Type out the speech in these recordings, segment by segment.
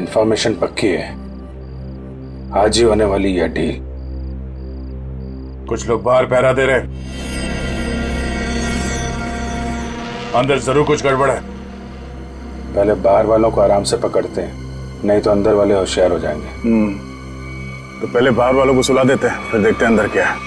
Information पक्की है, आज ही होने वाली यह डील। कुछ लोग बाहर पहरा दे रहे, अंदर जरूर कुछ गड़बड़ है। पहले बाहर वालों को आराम से पकड़ते हैं, नहीं तो अंदर वाले होशियार हो जाएंगे। तो पहले बाहर वालों को सुला देते हैं, फिर देखते हैं अंदर क्या है।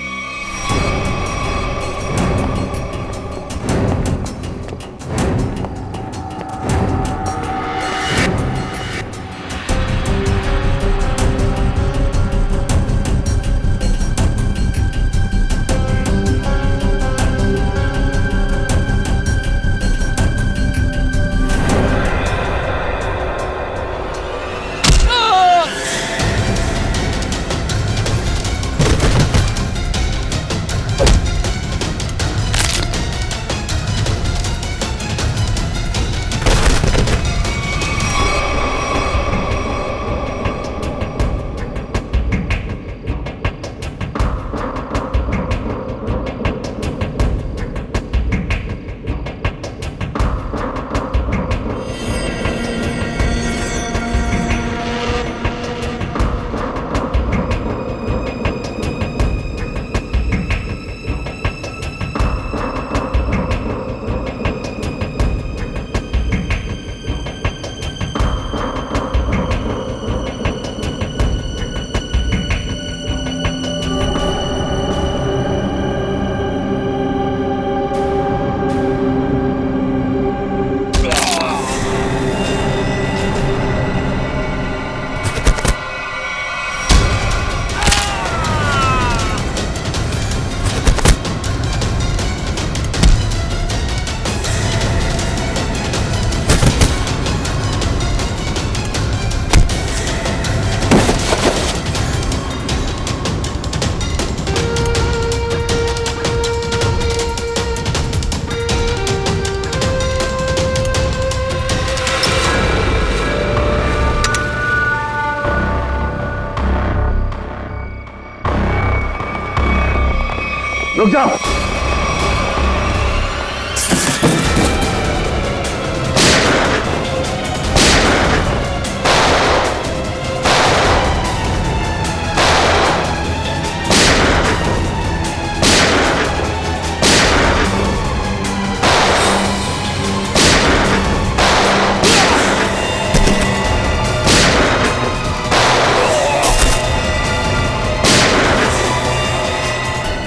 रुक जाओ।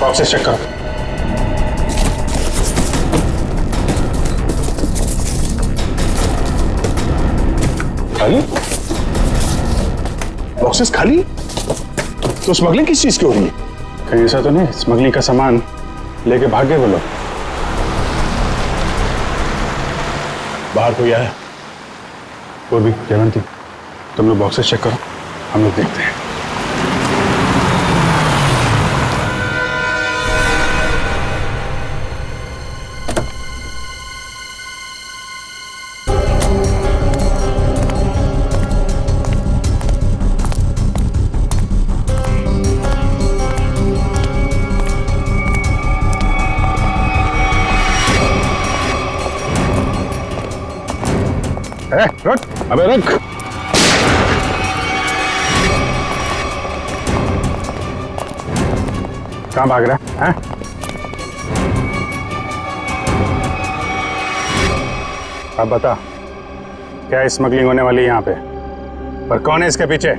बॉक्सेस चेक करो। खाली बॉक्सेस खाली, तो स्मगलिंग किस चीज की हो रही है? कहीं ऐसा तो नहीं स्मगलिंग का सामान लेके भाग गए वो लोग? बाहर कोई आया? वो भी जयवंती, तुम लोग बॉक्सेस चेक करो, हम लोग देखते हैं। रुक, अबे रुक। कहाँ भाग रहा है? अब बता, क्या स्मगलिंग होने वाली है यहाँ पे? पर कौन है इसके पीछे?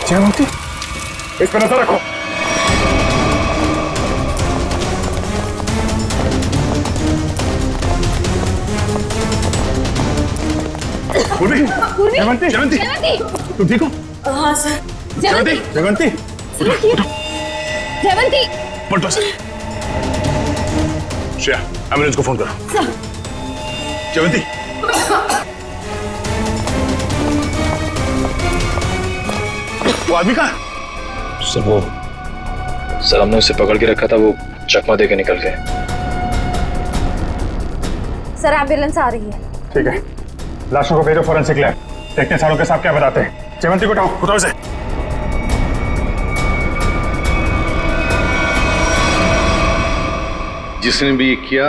जयवंती, इस पर नजर रखो। जयवंती, जयवंती, तुम ठीक हो? हाँ सर। जयवंती, जयवंती, जयवंती, पलटो सर। श्रेया, एम्बुलेंस को फोन करो। जयवंती, वो आदमी कहाँ? सर हमने उसे पकड़ के रखा था, वो चकमा दे के निकल गए। सर एम्बुलेंस आ रही है। ठीक है, लाशों को भेजो फॉरेंसिक लैब, देखते हैं सारों के साथ क्या बताते हैं। जयवंती को उठाओ से। जिसने भी ये किया,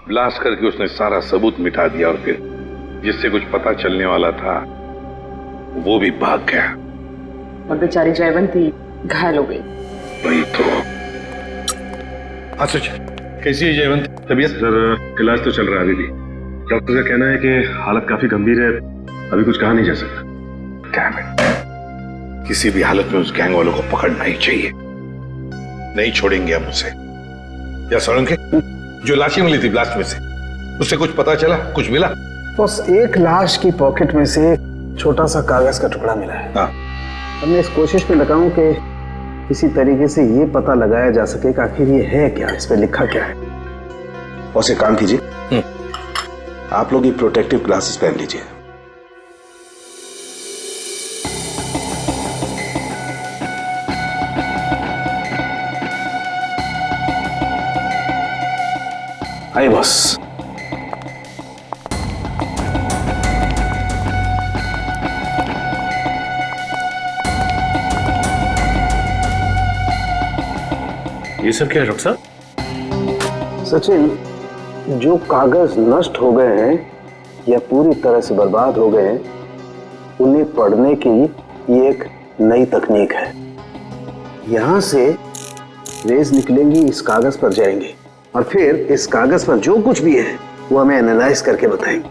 ब्लास्ट करके उसने सारा सबूत मिटा दिया और फिर जिससे कुछ पता चलने वाला था वो भी भाग गया। और बेचारी जयवंती घायल हो गई। वही तो। हाँ सच, कैसी है जयवंत? तबीयत? सर इलाज तो चल रहा है अभी भी। डॉक्टर का कहना है कि हालत काफी गंभीर है, अभी कुछ कहा नहीं जा सकता। Damn it. किसी भी हालत में उस गैंग वालों को पकड़ना ही चाहिए। नहीं छोड़ेंगे हम उसे। या सोलंके, जो लाशें मिली थी ब्लास्ट में से, उससे कुछ पता चला? कुछ मिला? बस एक लाश की पॉकेट में से छोटा सा कागज का टुकड़ा मिला है। हाँ। अब मैं इस कोशिश में लगा हूं कि किसी तरीके से ये पता लगाया जा सके कि आखिर ये है क्या, इस पे लिखा क्या है। और एक काम कीजिए, आप लोग ये प्रोटेक्टिव ग्लासेस पहन लीजिए। आइए बॉस। ये सब क्या है डॉक्टर साहब? सचिन, जो कागज नष्ट हो गए हैं या पूरी तरह से बर्बाद हो गए हैं, उन्हें पढ़ने की ये एक नई तकनीक है। यहां से रेज निकलेंगी, इस कागज पर जाएंगे और फिर इस कागज पर जो कुछ भी है वो हमें एनालाइज करके बताएंगे।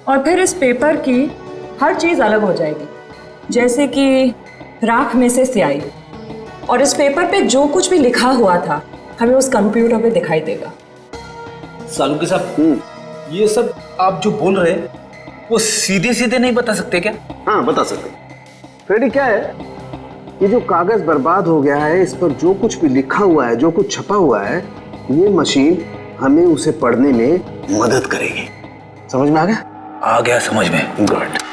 और फिर इस पेपर की हर चीज अलग हो जाएगी, जैसे कि राख में से स्याही। और इस पेपर पे जो कुछ भी लिखा हुआ था हमें उस कंप्यूटर पे दिखाई देगा। सालुंके साहब, ये सब आप जो बोल रहे हैं वो सीधे सीधे नहीं बता सकते क्या? हाँ बता सकते। फ्रेडी, क्या है ये जो कागज बर्बाद हो गया है, इस पर जो कुछ भी लिखा हुआ है, जो कुछ छपा हुआ है, ये मशीन हमें उसे पढ़ने में मदद करेगी। समझ में आ गया? आ गया समझ में। गुड।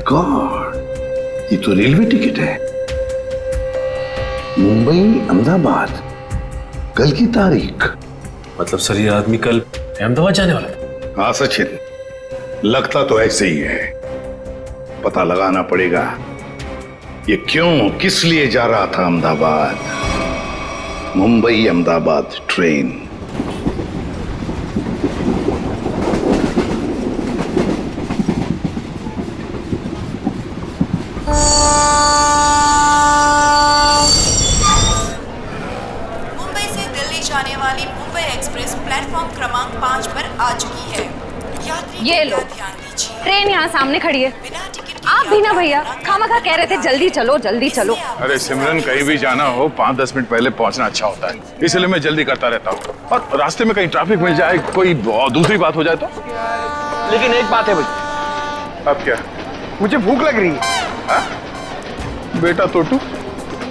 गॉड, ये तो रेलवे टिकट है। मुंबई अहमदाबाद, कल की तारीख। मतलब सर ये आदमी कल अहमदाबाद जाने वाला था? हाँ सचिन, लगता तो ऐसे ही है। पता लगाना पड़ेगा ये क्यों, किस लिए जा रहा था अहमदाबाद। मुंबई अहमदाबाद ट्रेन। मुंबई से दिल्ली जाने वाली मुंबई एक्सप्रेस प्लेटफॉर्म क्रमांक 5 पर आ चुकी है। यात्री ये लो, ध्यान दीजिए। ट्रेन यहाँ सामने खड़ी है। बिना टिकट आप भी ना भैया, खामखा कह रहे थे जल्दी चलो जल्दी चलो। अरे सिमरन, कहीं भी जाना हो 5-10 मिनट पहले पहुंचना अच्छा होता है, इसलिए मैं जल्दी करता रहता हूँ। और रास्ते में कहीं ट्रैफिक मिल जाए, कोई दूसरी बात हो जाए तो। लेकिन एक बात है भाई। अब क्या? मुझे भूख लग रही है। हा? बेटा तोटू,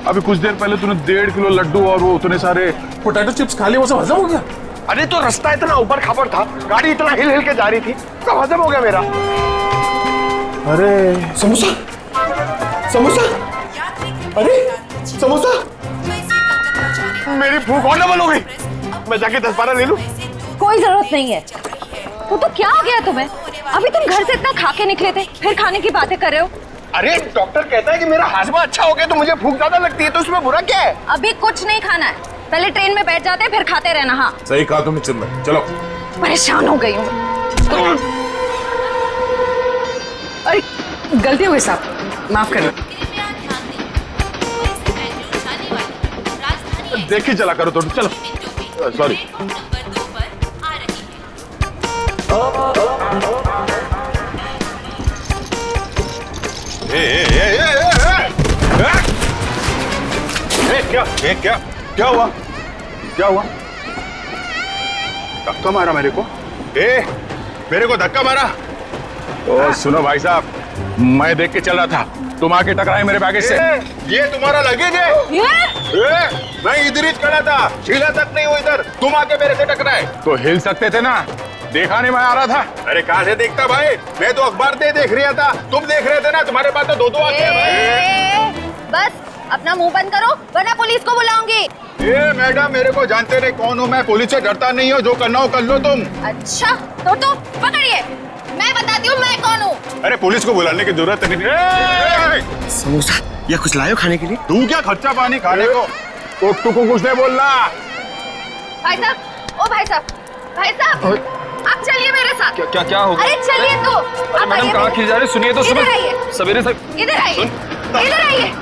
अभी कुछ देर पहले तूने 1.5 किलो लड्डू और वो उतने सारे पोटैटो चिप्स खा लिए, वो सब हजम हो गया? अरे तो रास्ता इतना ऊपर खापर था, गाड़ी इतना हिल हिल के जा रही थी, सब हजम हो गया मेरा। अरे समोसा, समोसा, अरे समोसा, मेरी भूख और डबल हो गई। मैं जाके 10-12 ले लूं? कोई जरूरत नहीं है। वो तो क्या हो गया तुम्हें? अभी तुम घर से इतना खा के निकले थे, फिर खाने की बातें कर रहे हो। अरे डॉक्टर कहता है कि मेरा हाजमा अच्छा हो गया तो मुझे भूख ज्यादा लगती है, तो उसमें बुरा क्या है? अभी कुछ नहीं खाना है, पहले ट्रेन में बैठ जाते फिर खाते रहना। हाँ सही कहा तुमने सिमरन, चलो। परेशान हो गई हूँ। अरे गलती हो गई साहब, माफ करिए। देख के चला करो तोटू, चलो। सॉरी। नंबर 2 पर आ रही है। क्या हुआ? क्या हुआ? धक्का मारा मेरे को? मेरे को धक्का मारा? ओ सुनो भाई साहब, मैं देख के चल रहा था, तुम आके टकराए मेरे बैगेज से। ये तुम्हारा लगेज है? मैं इधर ही खड़ा था, हिला तक नहीं हुआ इधर, तुम आके मेरे से टकराए। तो हिल सकते थे ना, देखा नहीं मैं आ रहा था। अरे कहाँ से देखता भाई, मैं तो अखबार देख रहा था, तुम देख रहे थे ना, तुम्हारे पास तो दो आंखें हैं भाई। बस अपना मुंह बंद करो वरना पुलिस को बुलाऊंगी। मैडम मेरे को जानते नहीं कौन हूँ मैं, पुलिस से डरता नहीं हो, जो करना हो कर लो तुम। अच्छा तो पकड़िए, मैं बताती हूँ मैं कौन हूँ। अरे पुलिस को बुलाने की जरूरत नहीं। समोसा या कुछ लायो खाने के लिए? तू क्या खर्चा पानी खाने को? तो तू को कुछ नहीं बोलना। भाई साहब, ओ भाई साहब, आप चलिए मेरे साथ। क्या हो गया? अरे चलिए तो। मैडम कहाँ खींच जा रहे? सुनिए तो इधर आइए। सवेरे से इधर आइए, इधर आइए।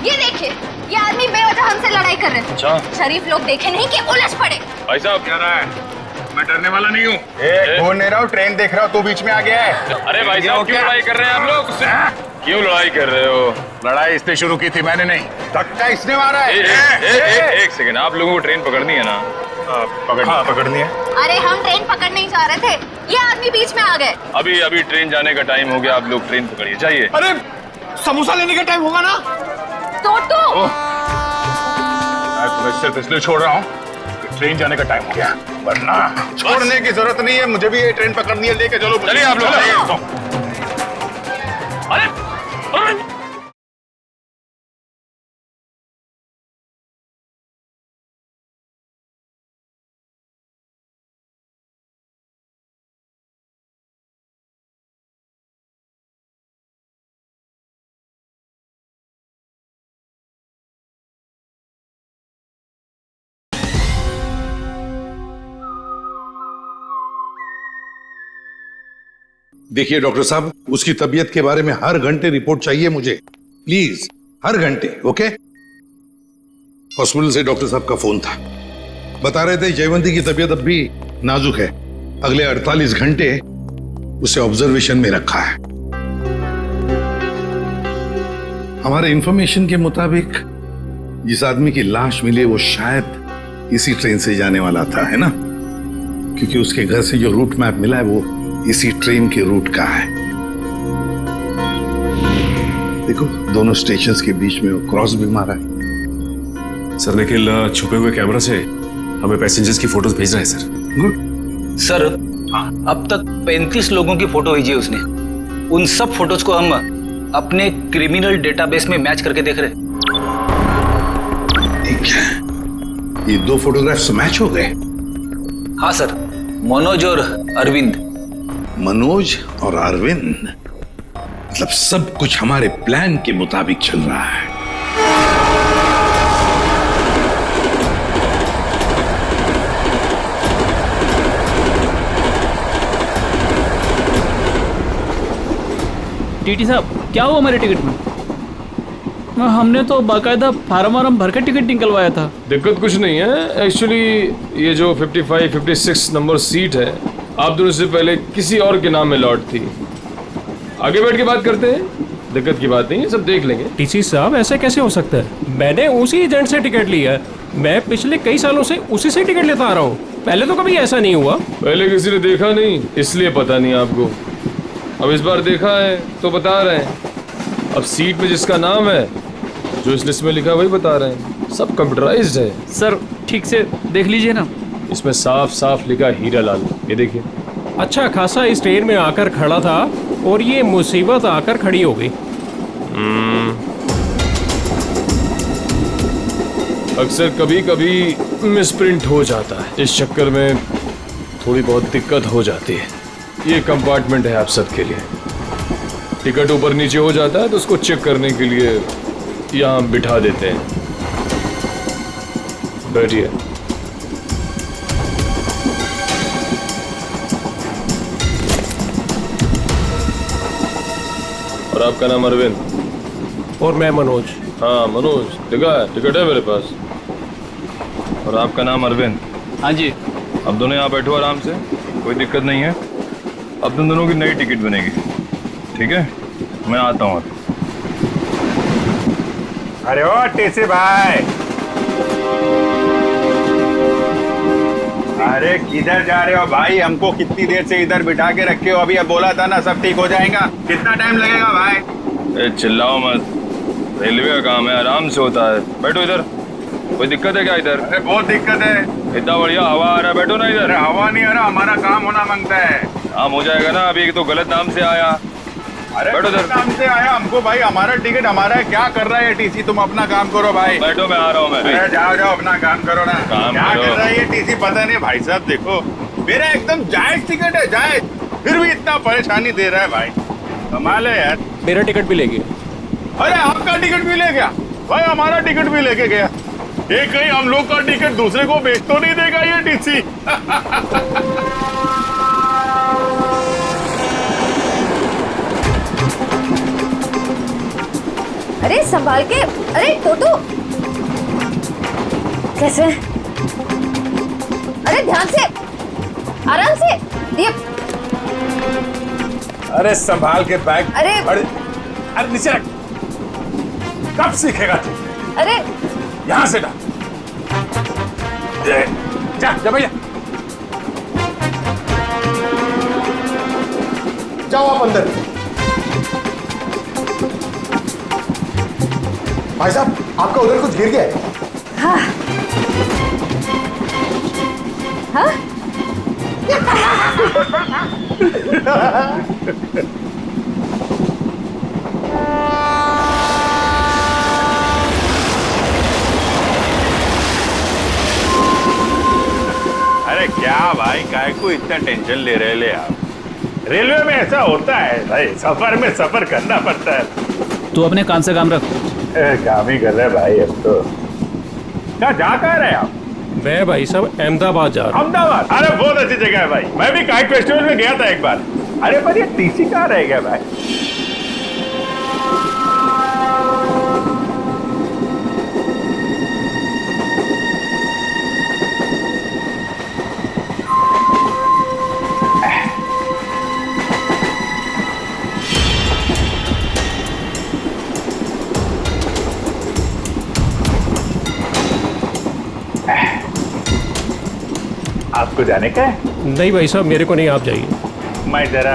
ये देखिए, ये आदमी बेवजह हमसे लड़ाई कर रहे हैं। अच्छा। शरीफ लोग देखे नहीं कि उलझ पड़े। भाई साहब क्या रहा है? मैं डरने वाला नहीं हूँ। बोल नहीं रहा हूँ, ट्रेन देख रहा हूँ, तू बीच में आ गया है। अरे भाई साहब क्यों लड़ाई कर रहे हैं आप लोग? क्यों लड़ाई कर रहे हो? लड़ाई इसने शुरू की थी, मैंने नहीं। धक्का इसने मारा है। एक सेकंड, आप लोगों को ट्रेन पकड़नी है ना? पकड़नी है। अरे हम ट्रेन पकड़ने ही जा रहे थे, ये आदमी बीच में आ गए। अभी ट्रेन जाने का टाइम हो गया, आप लोग ट्रेन पकड़िए, जाइए। अरे समोसा लेने का टाइम होगा ना? तो मैं तुम्हें सिर्फ इसलिए छोड़ रहा हूँ, ट्रेन जाने का टाइम हो गया, वरना छोड़ने की जरूरत नहीं है, मुझे भी ये ट्रेन पकड़नी है, लेके चलो। चलिए आप लोग। अरे देखिए डॉक्टर साहब, उसकी तबीयत के बारे में हर घंटे रिपोर्ट चाहिए मुझे, प्लीज, हर घंटे। ओके? हॉस्पिटल से डॉक्टर साहब का फोन था, बता रहे थे जयवंती की तबीयत अब भी नाजुक है, अगले 48 घंटे उसे ऑब्जर्वेशन में रखा है। हमारे इंफॉर्मेशन के मुताबिक जिस आदमी की लाश मिली वो शायद इसी ट्रेन से जाने वाला था, है ना? क्योंकि उसके घर से जो रूट मैप मिला है वो इसी ट्रेन के रूट का है। देखो दोनों स्टेशंस के बीच में वो क्रॉस भी मारा है। सर लेकिन छुपे हुए कैमरा से हमें पैसेंजर्स की फोटोज भेज रहा है सर। गुड सर, अब तक 35 लोगों की फोटो भेजी है उसने। उन सब फोटोज को हम अपने क्रिमिनल डेटाबेस में मैच करके देख रहे हैं। ठीक है, ये दो फोटोग्राफ्स मैच हो गए? हाँ सर, मनोज और अरविंद। मनोज और अरविंद, मतलब सब कुछ हमारे प्लान के मुताबिक चल रहा है। टीटी साहब क्या हुआ हमारे टिकट में? हमने तो बाकायदा फार्म भर के टिकट निकलवाया था। दिक्कत कुछ नहीं है, एक्चुअली ये जो 55-56 नंबर सीट है आप दोनों से पहले किसी और के नाम में लॉट थी। आगे बैठ के बात करते हैं, दिक्कत की बात नहीं है, सब देख लेंगे। टीसी साहब ऐसे कैसे हो सकता है? मैंने उसी एजेंट से टिकट लिया है, मैं पिछले कई सालों से उसी से टिकट लेता आ रहा हूँ, पहले तो कभी ऐसा नहीं हुआ। पहले किसी ने देखा नहीं इसलिए पता नहीं आपको, अब इस बार देखा है तो बता रहे हैं। अब सीट में जिसका नाम है, जो इस लिस्ट में लिखा वही बता रहे हैं, सब कंप्यूटराइज्ड है। सर ठीक से देख लीजिए ना, इसमें साफ साफ लिखा हीरा लाल, ये देखिए। अच्छा खासा इस ट्रेन में आकर खड़ा था और ये मुसीबत आकर खड़ी हो गई। अक्सर कभी कभी मिसप्रिंट हो जाता है, इस चक्कर में थोड़ी बहुत दिक्कत हो जाती है। ये कंपार्टमेंट है आप सबके लिए, टिकट ऊपर नीचे हो जाता है तो उसको चेक करने के लिए यहाँ बिठा देते हैं। बैठिए। और आपका नाम अरविंद? और मैं मनोज। हाँ मनोज, टिकट है मेरे पास। और आपका नाम अरविंद? हाँ जी। अब दोनों यहाँ बैठो आराम से, कोई दिक्कत नहीं है। अब तुम दोनों की नई टिकट बनेगी, ठीक है? मैं आता हूँ। अरे ओ टीसी भाई, अरे किधर जा रहे हो भाई? हमको कितनी देर से इधर बिठा के रखे हो? अभी अब बोला था ना सब ठीक हो जाएगा। कितना टाइम लगेगा भाई? चिल्लाओ मत, रेलवे का काम है, आराम से होता है। बैठो इधर। कोई दिक्कत है क्या इधर? अरे बहुत दिक्कत है। इतना बढ़िया हवा आ रहा है, बैठो ना इधर। अरे हवा नहीं आ रहा, हमारा काम होना मांगता है। काम हो जाएगा ना, अभी तो गलत नाम से आया। अरे बैठो गलत नाम से आया हमको भाई, हमारा टिकट हमारा है। क्या कर रहा है ये टीसी? तुम अपना काम करो भाई। बैठो, मैं आ रहा हूँ। मैं अरे जाओ जाओ अपना काम करो ना। काम क्या करो। कर रहा है ये टीसी पता नहीं। भाई साहब देखो, मेरा एकदम जायज टिकट है, जायज, फिर भी इतना परेशानी दे रहा है भाई। कमाल है यार। मेरा टिकट भी ले गया। अरे आपका टिकट भी ले गया भाई? हमारा टिकट भी लेके गया। ये कहीं हम लोग का टिकट दूसरे को बेच तो नहीं देगा ये टीसी? अरे संभाल के। अरे टोटो, कैसे? अरे ध्यान से, आराम से। ये अरे संभाल के बैग। अरे अरे नीचे रख। कब सीखेगा तू? अरे यहां से डाल। जा जा भैया। जाओ आप अंदर। भाई साहब, आपका उधर कुछ गिर गया है। हाँ हाँ। अरे क्या भाई, काहे को इतना टेंशन ले रहे ले आप? रेलवे में ऐसा होता है भाई, सफर में सफर करना पड़ता है। तू अपने कान से काम रख। काम ही कर रहे भाई अब तो। क्या जा कहाँ रहे आप? मैं भाई साहब अहमदाबाद जा रहा हूँ। अहमदाबाद? अरे बहुत अच्छी जगह है भाई, मैं भी काइट फेस्टिवल में गया था एक बार। अरे पर ये टीसी कहाँ रह गया भाई? आपको जाने का है? नहीं भाई साहब, मेरे को नहीं, आप जाइए। मैं जरा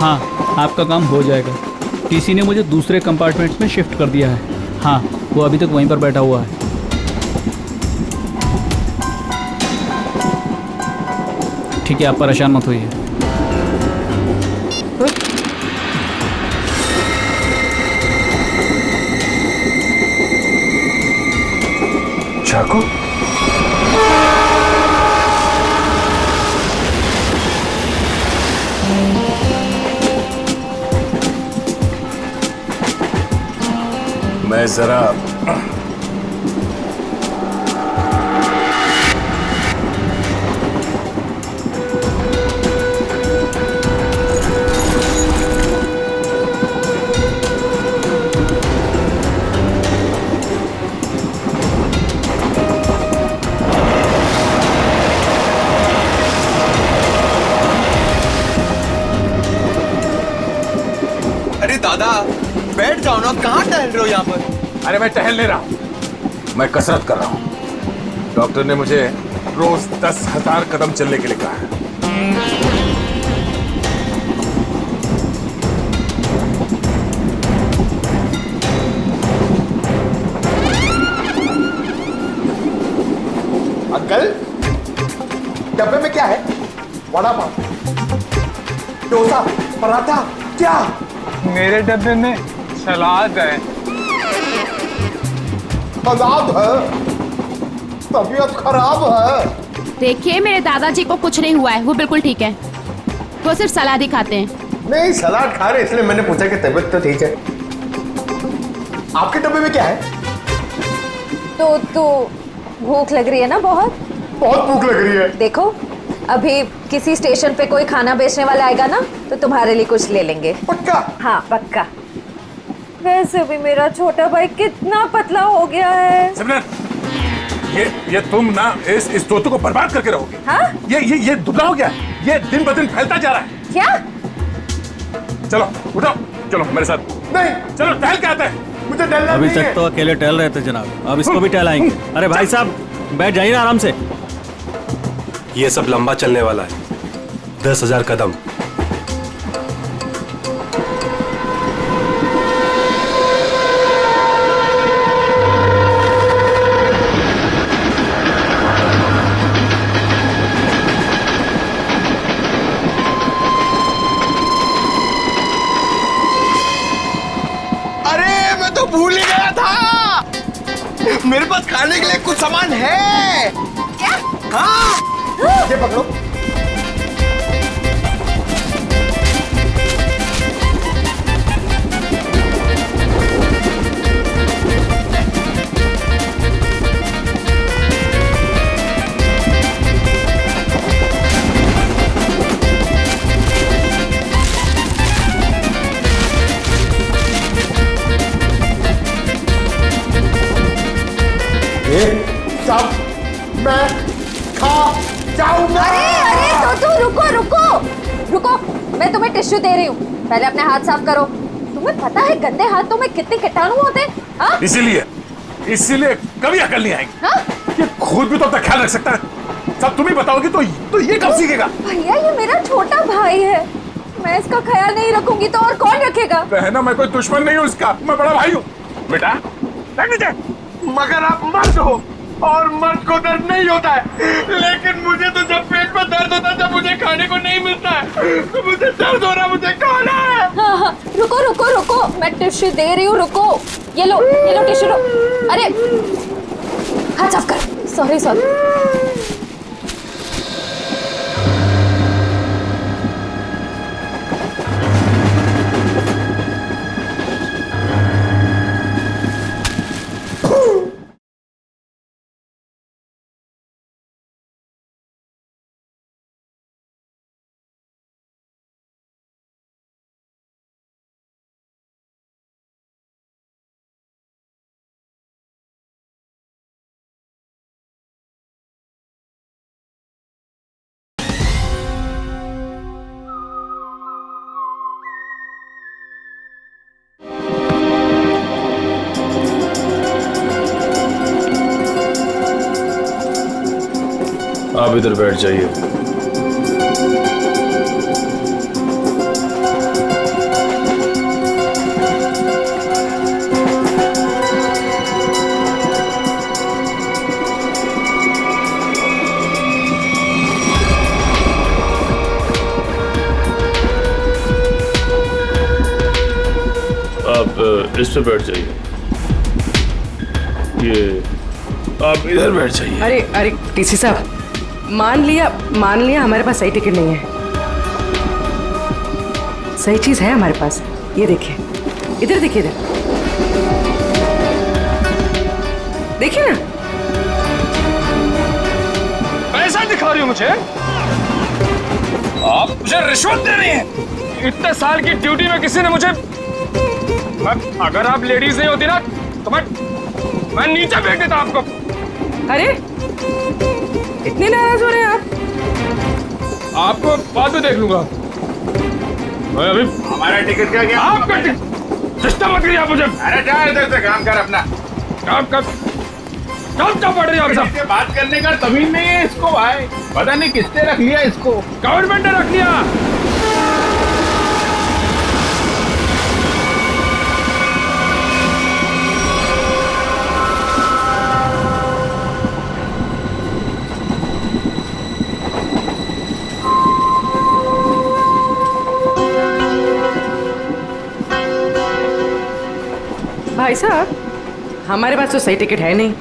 हाँ, आपका काम हो जाएगा। टीसी ने मुझे दूसरे कंपार्टमेंट में शिफ्ट कर दिया है। हाँ, वो अभी तक वहीं पर बैठा हुआ है। ठीक है, आप परेशान मत होइए। चाकू? मैं जरा अरे दादा, बैठ जाओ ना, कहाँ टहल रहे हो यहाँ पर? अरे मैं टहल नहीं रहा हूं, मैं कसरत कर रहा हूं। डॉक्टर ने मुझे रोज 10,000 कदम चलने के लिए कहा है। अंकल, डब्बे में क्या है? वड़ा पाव, डोसा, पराठा, क्या? मेरे डब्बे में सलाद है। सलाद है? तबीयत खराब है। देखिए, मेरे दादाजी को कुछ नहीं हुआ है, वो बिल्कुल ठीक है। वो सिर्फ सलाद ही खाते हैं। नहीं, सलाद खा रहे इसलिए मैंने पूछा कि तबीयत तो ठीक है। आपके डब्बे में क्या है? तो भूख लग रही है ना? बहुत भूख लग रही है। देखो, अभी किसी स्टेशन पे कोई खाना बेचने वाला आएगा ना, तो तुम्हारे लिए कुछ ले लेंगे। पक्का? हाँ पक्का। वैसे भी मेरा छोटा भाई कितना पतला हो गया है। सिमरन, ये तुम ना इस तोते को बर्बाद करके रहोगे। हाँ? ये दुबला हो गया, ये दिन ब दिन फैलता जा रहा है। क्या? चलो उठो, चलो मेरे साथ। नहीं, चलो टहल के आते हैं। मुझे टहलना अभी नहीं तक है। तो अकेले टहल रहे थे जनाब, अब इसको भी टहलाएंगे। अरे भाई साहब बैठ जाइए ना आराम से। ये सब लंबा चलने वाला है, 10,000 कदम। अरे मैं तो भूल ही गया था, मेरे पास खाने के लिए कुछ सामान है। क्या? हाँ, ये पकड़ो। सब मैं खा जाऊंगा। अरे तो रुको, मैं तुम्हें टिश्यू दे रही हूँ, पहले अपने हाथ साफ करो। तुम्हें पता है गंदे हाथों में कितने कीटाणु होते हैं? हाँ? इसीलिए कभी अकल नहीं आएगी। हाँ? ये खुद भी तो अपना ख्याल रख सकता है, सब तुम ही बताओगी तो ये कब सीखेगा? भैया ये मेरा छोटा भाई है, मैं इसका ख्याल नहीं रखूंगी तो और कौन रखेगा? बहना, मैं कोई दुश्मन नहीं हूँ इसका, मैं बड़ा भाई हूँ। बेटा रख दीजिए। मगर आप मर्द हो और मर्द को दर्द नहीं होता है, लेकिन मुझे तो जब पेट में दर्द होता है, जब मुझे खाने को नहीं मिलता है, तो मुझे दर्द हो रहा, मुझे खाना है। हाँ, रुको, मैं टिश्यू दे रही हूँ, रुको। ये लो टिश्यू लो। अरे हाथ साफ कर। सॉरी। आप इधर बैठ जाइए। आप इस पे बैठ जाइए। ये आप इधर बैठ जाइए। अरे टीसी साहब, मान लिया हमारे पास सही टिकट नहीं है। सही चीज है हमारे पास, ये देखिए, इधर देखिए, देखिए ना। पैसा दिखा रही हो मुझे? आप मुझे रिश्वत दे रही हैं? इतने साल की ड्यूटी में किसी ने मुझे, अगर आप लेडीज नहीं होती ना तो मैं नीचे फेंक देता आपको। अरे इतने नाराज हो रहे हैं आप? आपको बाद में देख लूंगा। मैं अभी हमारा टिकट का क्या? आपका टिकट सिस्टम मत करिए आप मुझे। अरे जा इधर से, काम कर अपना। काम क्या पड़ रही है आप सब? बात करने का तमीज नहीं है इसको भाई, पता नहीं किसने रख लिया इसको। गवर्नमेंट ने रख लिया। भाई साहब, हमारे पास तो सही टिकट है नहीं।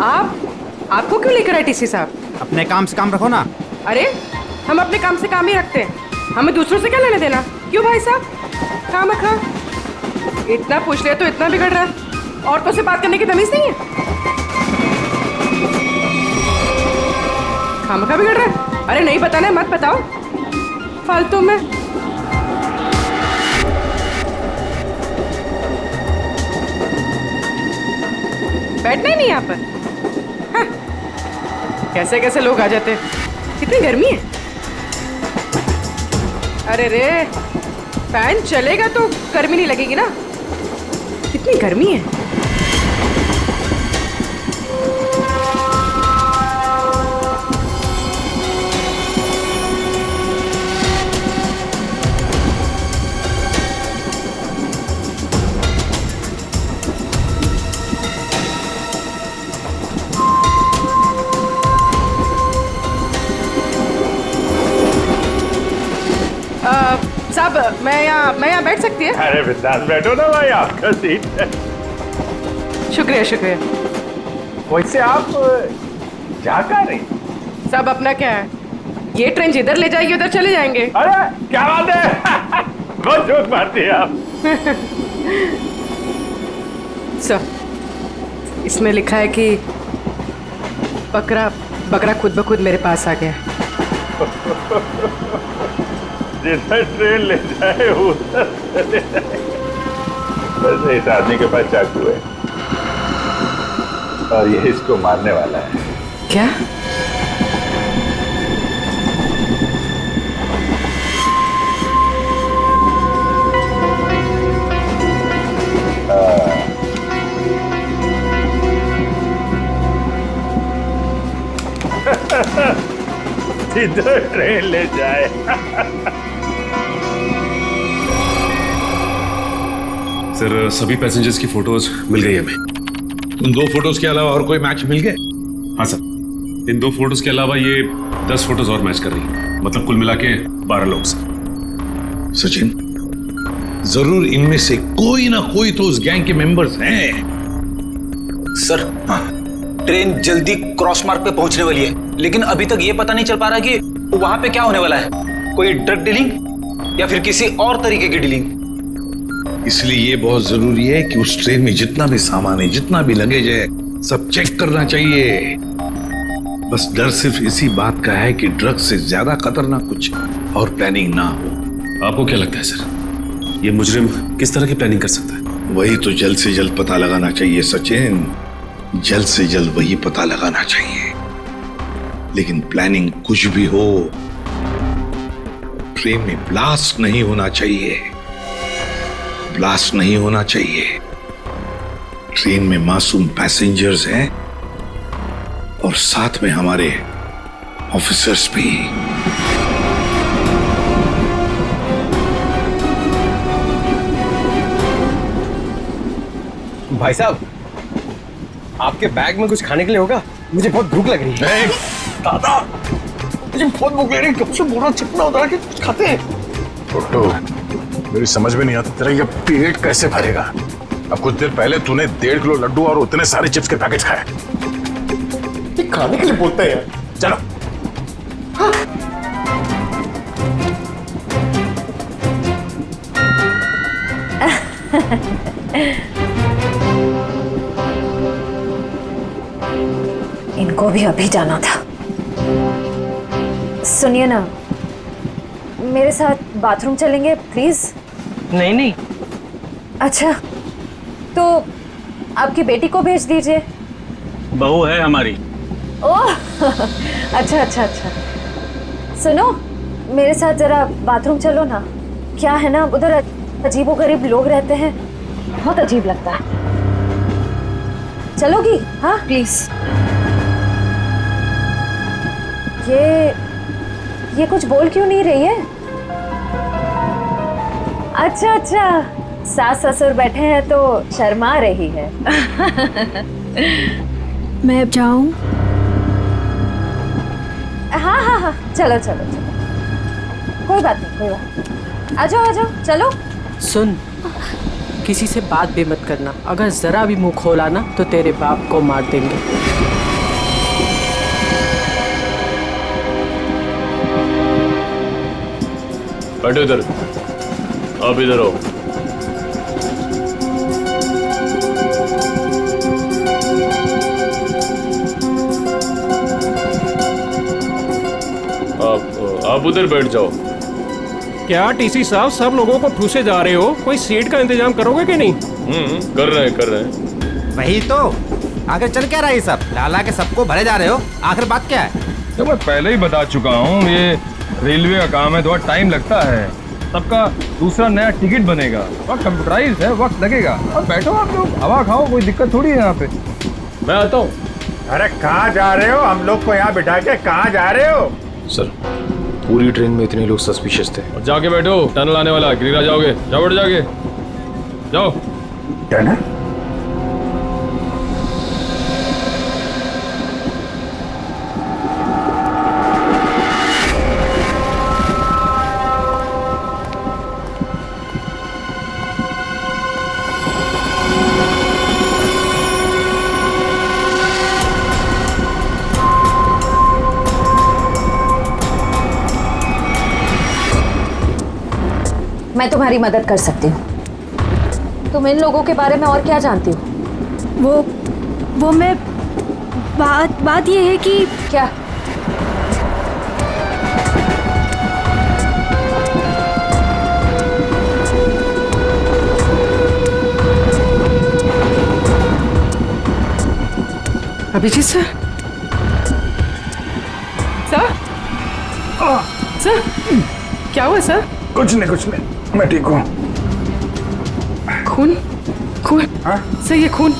आपको क्यों लेकर आए टीसी साहब? अपने काम से काम रखो ना। अरे हम अपने काम से काम ही रखते हैं, हमें दूसरों से क्या लेने देना? क्यों भाई साहब? काम रखा, इतना पूछ लिया तो इतना बिगड़ रहा है। औरतों से बात करने की तमीज नहीं है? खामखा बिगड़ रहा है। अरे नहीं बताना है, मत बताओ फालतू में। बैठना ही नहीं यहाँ पर। हाँ। कैसे कैसे लोग आ जाते हैं। कितनी गर्मी है। अरे रे, फैन चलेगा तो गर्मी नहीं लगेगी ना। कितनी गर्मी है। साहब, मैं यहाँ बैठ सकती है? अरे बिंदास बैठो ना भाई, आपका सीट है। शुक्रिया शुक्रिया। वैसे आप जा कहाँ रही? साहब अपना क्या है, ये ट्रेन जिधर ले जाएगी उधर चले जाएंगे। अरे क्या बात है। बहुत जोक मारती है आप। सर, इसमें लिखा है कि बकरा खुद ब खुद मेरे पास आ गया। जिधर ट्रेन ले जाए उधर चले जाए। वैसे इस आदमी के पास चाकू है और ये इसको मारने वाला है। क्या? जिधर ट्रेन ले जाए। सर, सभी पैसेंजर्स की फोटोज मिल गई हमें। उन 2 फोटोज के अलावा और कोई मैच मिल गए? हाँ सर, इन 2 फोटोज के अलावा ये 10 फोटोज और मैच कर रही है। मतलब कुल मिला के 12 लोग सर। सचिन, जरूर इनमें से कोई ना कोई तो उस गैंग के मेंबर्स हैं। सर, ट्रेन जल्दी क्रॉस मार्क पे पहुंचने वाली है, लेकिन अभी तक ये पता नहीं चल पा रहा कि वहां पे क्या होने वाला है। कोई ड्रग डीलिंग या फिर किसी और तरीके की डीलिंग। इसलिए ये बहुत जरूरी है कि उस ट्रेन में जितना भी सामान है, जितना भी लगेज है, सब चेक करना चाहिए। बस डर सिर्फ इसी बात का है कि ड्रग से ज्यादा खतरनाक कुछ और प्लानिंग ना हो। आपको क्या लगता है सर, ये मुजरिम किस तरह की प्लानिंग कर सकता है? वही तो जल्द से जल्द पता लगाना चाहिए सचिन। जल्द से जल्द वही पता लगाना चाहिए। लेकिन प्लानिंग कुछ भी हो, ट्रेन में ब्लास्ट नहीं होना चाहिए। ब्लास्ट नहीं होना चाहिए। ट्रेन में मासूम पैसेंजर्स हैं और साथ में हमारे ऑफिसर्स भी। भाई साहब, आपके बैग में कुछ खाने के लिए होगा? मुझे बहुत भूख लग रही है। दादा, मुझे बहुत भूख लग रही है। कब से बोला चिपना उधर के कुछ खाते हैं। छोटू, मेरी समझ में नहीं आता तेरा ये पेट कैसे भरेगा। अब कुछ देर पहले तूने 1.5 किलो लड्डू और उतने सारे चिप्स के पैकेट खाए। ये खाने के लिए बोलते हैं। चलो। हाँ। इनको भी अभी जाना था। सुनिए ना, मेरे साथ बाथरूम चलेंगे प्लीज? नहीं नहीं। अच्छा, तो आपकी बेटी को भेज दीजिए। बहू है हमारी। ओह अच्छा अच्छा अच्छा। सुनो, मेरे साथ जरा बाथरूम चलो ना। क्या है ना, उधर अजीबोगरीब लोग रहते हैं, बहुत अजीब लगता है। चलोगी? हाँ प्लीज। ये कुछ बोल क्यों नहीं रही है? अच्छा अच्छा, सास ससुर बैठे हैं तो शर्मा रही है। मैं अब जाऊं? हाँ हाँ हाँ, चलो चलो चलो, कोई बात नहीं, कोई बात नहीं। आ जाओ आ जाओ, चलो। सुन, किसी से बात भी मत करना। अगर जरा भी मुंह खोला ना तो तेरे बाप को मार देंगे। बैठो इधर। आप इधर आओ। आप उधर बैठ जाओ। क्या टीसी साहब सब लोगों को ठूसे जा रहे हो? कोई सीट का इंतजाम करोगे कि नहीं? कर रहे हैं। वही तो, आखिर चल क्या रहा है सब? लाला के सबको भरे जा रहे हो, आखिर बात क्या है? तो मैं पहले ही बता चुका हूँ, ये रेलवे का काम है, थोड़ा टाइम लगता है। सबका दूसरा नया टिकट बनेगा और कंप्यूटराइज है, वक्त लगेगा। और बैठो आप लोग, हवा खाओ, कोई दिक्कत थोड़ी है यहाँ पे। मैं आता हूँ। अरे कहाँ जा रहे हो? हम लोग को यहाँ बिठा के कहाँ जा रहे हो? सर, पूरी ट्रेन में इतने लोग सस्पिशियस थे। और जाके बैठो, टनल आने वाला, गिरिरा जाओगे। जाओ बैठ, जाके जाओ। टनल? मैं तुम्हारी मदद कर सकती हूँ। तुम इन लोगों के बारे में और क्या जानती हो? वो मैं बात ये है कि क्या? अभिजीत सर, सर क्या हुआ सर? कुछ नहीं, मैं ठीक हूँ। खून? हाँ? सर ये खून,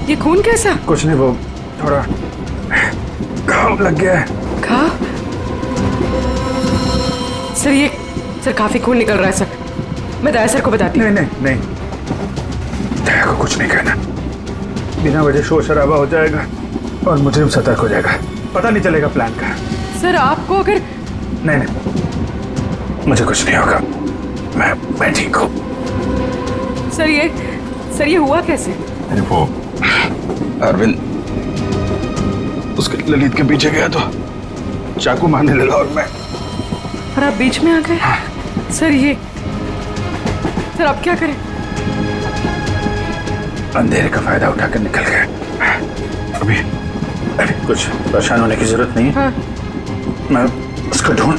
ये खून कैसा? कुछ नहीं, वो थोड़ा घाव लग गया है। घाव? सर काफी खून निकल रहा है सर। मैं दया सर को बताती हूँ। नहीं, दया को कुछ नहीं कहना। बिना वजह शोर शराबा हो जाएगा और मुझे सतर्क हो जाएगा, पता नहीं चलेगा प्लान का। सर आपको अगर नहीं, मुझे कुछ नहीं होगा, मैं ठीक हूँ। सर ये हुआ कैसे? अरे वो अरविंद उसके ललित के पीछे गया तो चाकू मारने लगा और आप बीच में आ गए? सर आप क्या करें? अंधेरे का फायदा उठाकर निकल गए। अभी कुछ परेशान होने की जरूरत नहीं है। हाँ। मैं उसको ढूंढ,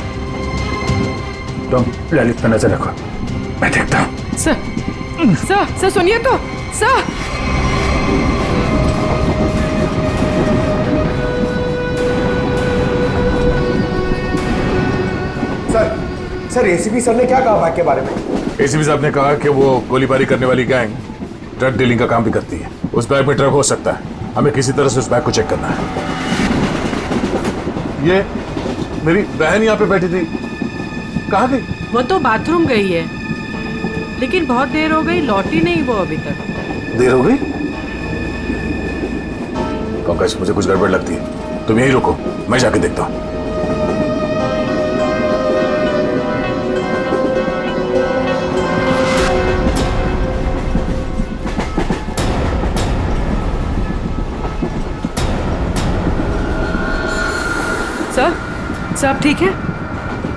तुम ललित पर नजर रखो, मैं देखता हूँ। सर सुनिए तो, सर एसीपी सर ने क्या कहा बैग के बारे में? एसीपी साहब ने कहा कि वो गोलीबारी करने वाली गैंग ड्रग डीलिंग का काम भी करती है। उस बैग में ड्रग हो सकता है, हमें किसी तरह से उस बैग को चेक करना है। ये मेरी बहन यहाँ पे बैठी थी, कहाँ गई? वो तो बाथरूम गई है, लेकिन बहुत देर हो गई, लौटी नहीं वो अभी तक। देर हो गई? पंकज, मुझे कुछ गड़बड़ लगती है, तुम यहीं रुको, मैं जाके देखता हूँ। सर आप ठीक है?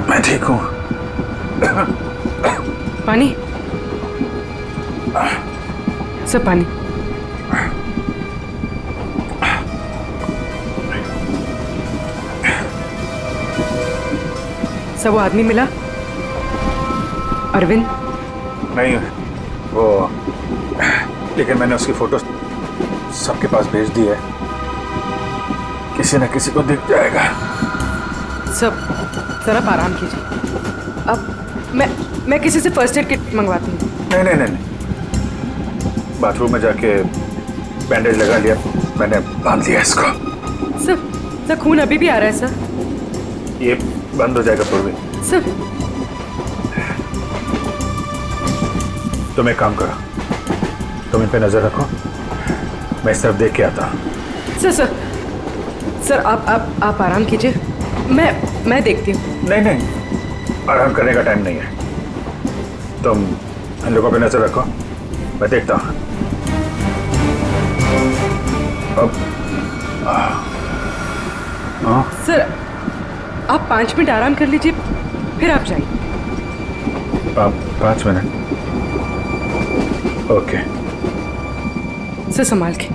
मैं ठीक हूँ। पानी? सर पानी। सर वो आदमी मिला? अरविंद? नहीं, वो लेकिन मैंने उसकी फोटो सबके पास भेज दी है, किसी न किसी को दिख जाएगा। सर आप आराम कीजिए। अब मैं किसी से फर्स्ट एड किट मंगवाती हूँ। नहीं, बाथरूम में जाके बैंडेज लगा लिया, मैंने बांध लिया इसको। सर खून अभी भी आ रहा है सर। ये बंद हो जाएगा पूर्वी। सर तुम एक काम करो, तुम इन पे नजर रखो, मैं इस तरफ देख के आता हूँ। सर आप आराम कीजिए, मैं देखती हूँ। नहीं, आराम करने का टाइम नहीं है, तुम इन लोगों पे नजर रखो, मैं देखता हूँ। सर आप 5 मिनट आराम कर लीजिए, फिर आप जाइए। 5 मिनट? ओके। सर संभाल के।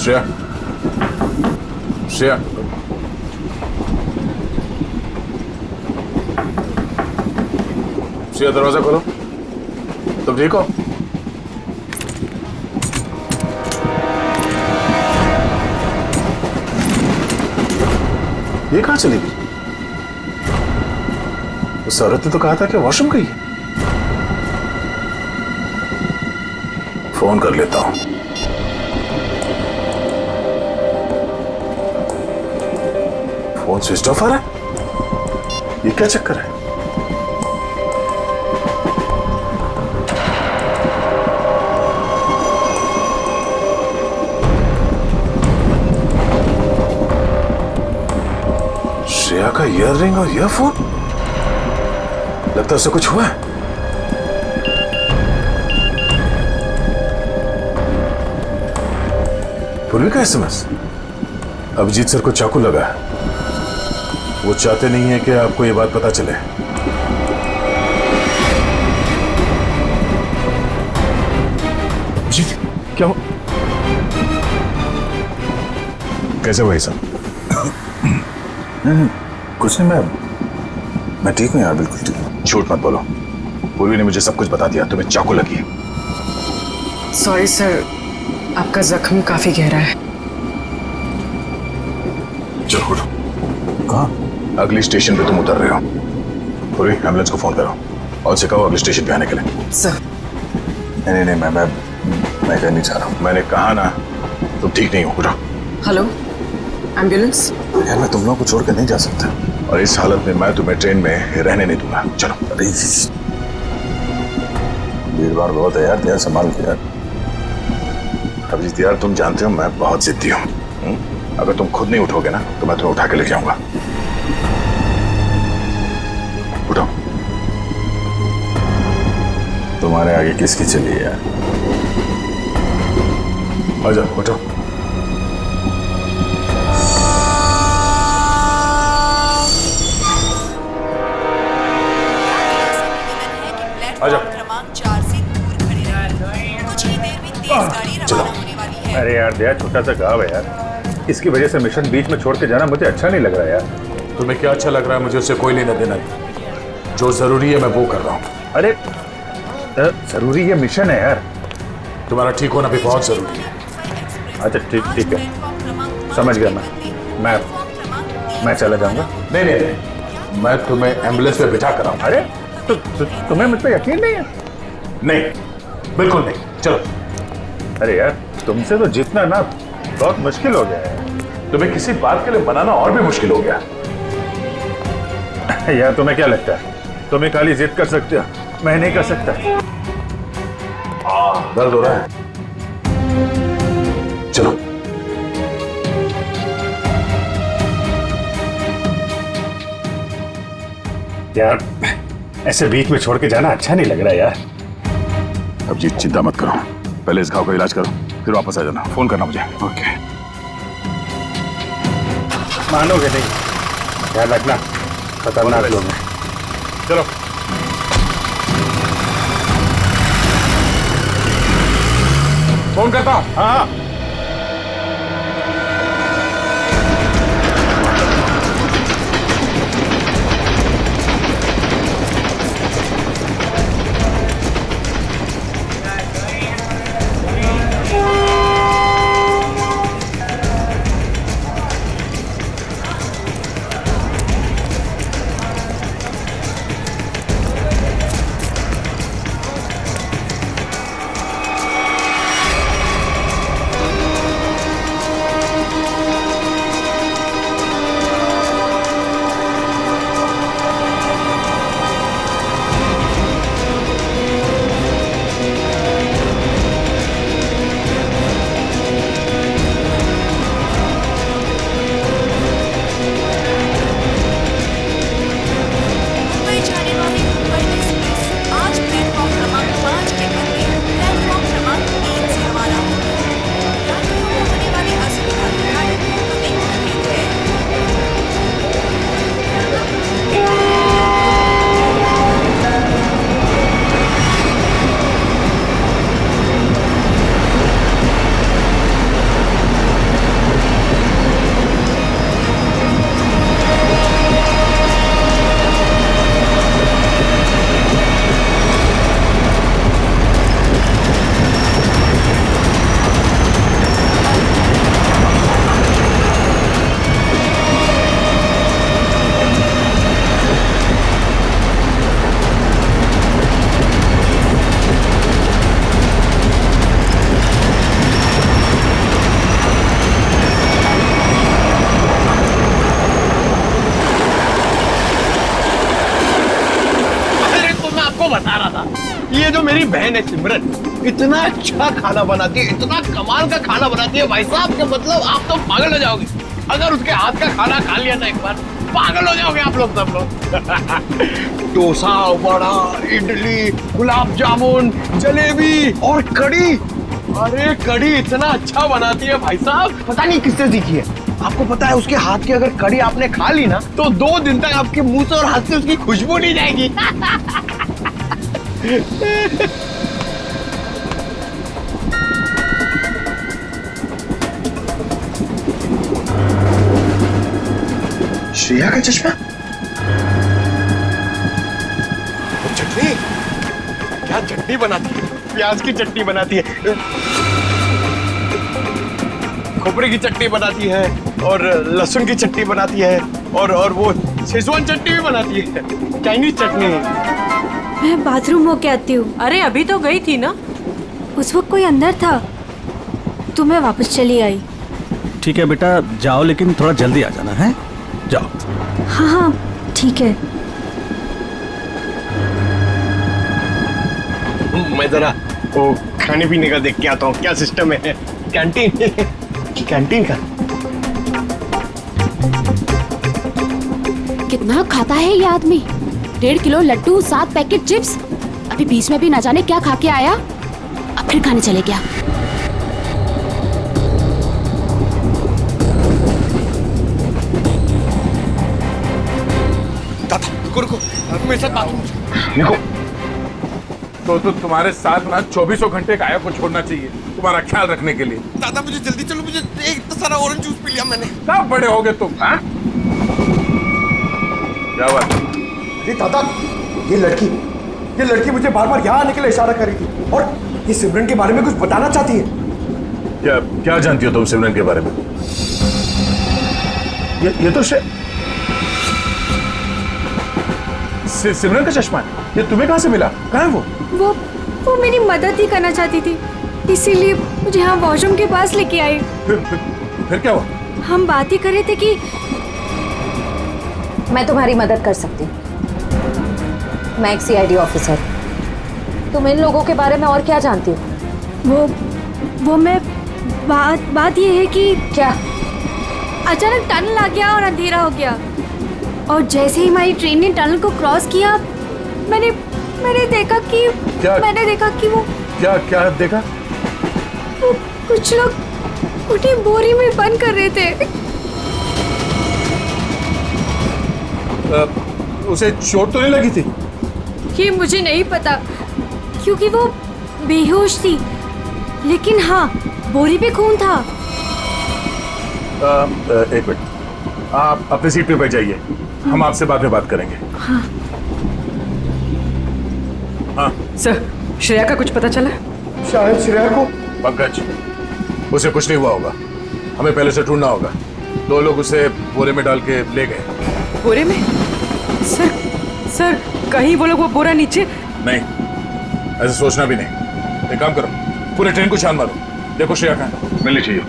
श्रेया, श्रेया, श्रेया दरवाजा खोलो। तुम ठीक हो? ये कहां चली गई? उस औरत ने तो कहा था कि वॉशरूम गई है। फोन कर लेता हूं। फोन स्विच ऑफ आ रहा है। ये क्या चक्कर है? श्रेया का ईयररिंग और ईयरफोन, लगता है उससे कुछ हुआ है। पूर्वी का एसएमएस। अभिजीत सर को चाकू लगा है। वो चाहते नहीं है कि आपको ये बात पता चले। जी क्या हो? कैसे भाई साहब? नहीं, कुछ नहीं, मैं ठीक हूँ यार, बिल्कुल ठीक हूँ। झूठ मत बोलो। पूर्वी ने मुझे सब कुछ बता दिया। तुम्हें चाकू लगी है। सॉरी सर, आपका जख्म काफी गहरा है। चलो उठो। कहाँ? अगली स्टेशन पे तुम उतर रहे हो। पूरी एम्बुलेंस को फोन करो और उसे कहो अगले स्टेशन पे आने के लिए। सर नहीं, मैं कहीं नहीं चाह रहा हूँ। मैंने कहा ना, तुम ठीक नहीं हो। उठो। Hello, ambulance. यार मैं तुम लोगों को छोड़कर नहीं जा सकता, और इस हालत में मैं तुम्हें ट्रेन में रहने नहीं दूंगा। चलो। भीड़ भाड़ बहुत है यार, संभाल के यार। अभिजीत यार, तुम जानते हो मैं बहुत जिद्दी हूँ। अगर तुम खुद नहीं उठोगे ना तो मैं तुम्हें उठा के ले जाऊंगा। उठो। तुम्हारे आगे किसकी चली है यार? आ जाओ, उठो। आ जाओ। क्रमांक 4 से दूर खड़े रहें। कुछ ही देर में तेज गाड़ी रवाना होने वाली है। अरे यार दया, छोटा सा गाँव है यार, इसकी वजह से मिशन बीच में छोड़ के जाना मुझे अच्छा नहीं लग रहा है यार। तुम्हें क्या अच्छा लग रहा है? मुझे उससे कोई लेना देना नहीं। जो जरूरी है मैं वो कर रहा हूँ। अरे जरूरी ये मिशन है यार। तुम्हारा ठीक होना भी बहुत जरूरी है। अच्छा ठीक है, समझ गया। मैं चला जाऊंगा। नहीं, मैं तुम्हें एम्बुलेंस में बिठा कर आऊंगा। अरे तो तुम्हें मुझ पर यकीन नहीं है? नहीं, बिल्कुल नहीं। चलो। अरे यार, तुमसे तो जीतना ना बहुत मुश्किल हो गया है। तुम्हें किसी बात के लिए मनाना और भी मुश्किल हो गया। यार तुम्हें क्या लगता है तुम्हें खाली जिद कर सकते हो, मैं नहीं कर सकता? दर्द हो रहा है। चलो। यार ऐसे बीच में छोड़ के जाना अच्छा नहीं लग रहा यार। अभिजीत चिंता मत करो, पहले इस घाव का इलाज करो, फिर वापस आ जाना। फोन करना मुझे। ओके। मानोगे नहीं, ध्यान रखना, खतरनाक लोग हैं। चलो। फोन करता। हाँ। जो मेरी बहन है सिमरन, इतना अच्छा खाना बनाती है, इतना कमाल का खाना बनाती है भाई साहब के मतलब आप तो पागल हो जाओगे। अगर उसके हाथ का खाना खा लिया ना एक बार, पागल हो जाओगे आप लोग सब लोग। डोसा, वड़ा, इडली, गुलाब जामुन, जलेबी और कड़ी। अरे कड़ी इतना अच्छा बनाती है भाई साहब, पता नहीं किससे सीखी है। आपको पता है उसके हाथ की अगर कड़ी आपने खा ली ना तो 2 दिन तक आपके मुंह से और हाथ से उसकी खुशबू नहीं जाएगी। श्रेया का चश्मा? चटनी, क्या चटनी बनाती है, प्याज की चटनी बनाती है, खोपरे की चटनी बनाती है और लहसुन की चटनी बनाती है और वो शेजवान चटनी भी बनाती है, चाइनीज चटनी। मैं बाथरूम होके आती हूँ। अरे अभी तो गई थी ना। उस वक्त कोई अंदर था तो मैं वापस चली आई। ठीक है बेटा, जाओ लेकिन थोड़ा जल्दी आ जाना है। जाओ। हाँ हाँ ठीक है। मैं जरा वो खाने पीने का देख के आता हूँ, क्या सिस्टम है कैंटीन कैंटीन का। कितना खाता है ये आदमी? 1.5 किलो लड्डू, 7 पैकेट चिप्स। अभी बीच में भी ना जाने क्या खा के आया, अब फिर खाने चले गया। रुको, मेरे साथ बात निको, तो तुम्हारे साथ ना 24 घंटे काया को छोड़ना चाहिए तुम्हारा ख्याल रखने के लिए। दादा मुझे जल्दी चलो, मुझे इतना सारा ऑरेंज जूस पी लिया मैंने। कब बड़े हो गए तुम? हाँ? क्या बात? अरे दादा, ये लड़की मुझे बार बार यहाँ आने के लिए इशारा कर रही थी और ये सिमरन के बारे में कुछ बताना चाहती है। क्या जानती हो तुम सिमरन के बारे में? ये तो सिमरन का चश्मा है। ये तुम्हें कहां से मिला? कहां है वो मेरी मदद ही करना चाहती थी, इसीलिए मुझे यहाँ वॉशरूम के पास लेके आई। फिर क्या हुआ? हम बात ही कर रहे थे कि मैं तुम्हारी मदद कर सकती हूँ। मैं एक CID ऑफिसर। तुम इन लोगों के बारे में और क्या जानती हो? वो मैं बात ये है कि क्या अचानक टनल आ गया और अंधेरा हो गया, और जैसे ही हमारी ट्रेन ने टनल को क्रॉस किया मैंने देखा कि वो क्या देखा? वो कुछ लोग उन्हें बोरी में बंद कर रहे थे। उसे चोट तो नहीं लगी थी? ये मुझे नहीं पता क्योंकि वो बेहोश थी, लेकिन हाँ बोरी पे खून था। एक मिनट, आप अपनी सीट पे बैठ जाइए, हम आपसे बाद में बात करेंगे। हाँ। हाँ सर, श्रेया का कुछ पता चला? शायद श्रेया को। पंकज, उसे कुछ नहीं हुआ होगा, हमें पहले से ढूंढना होगा। 2 लोग उसे बोरे में डाल के ले गए। बोरे में? सर कहीं वो लोग वो बोरा नीचे? नहीं, ऐसे सोचना भी नहीं। एक काम करो, पूरे ट्रेन को छान मारो, देखो श्रेया कहाँ है। मिलनी चाहिए।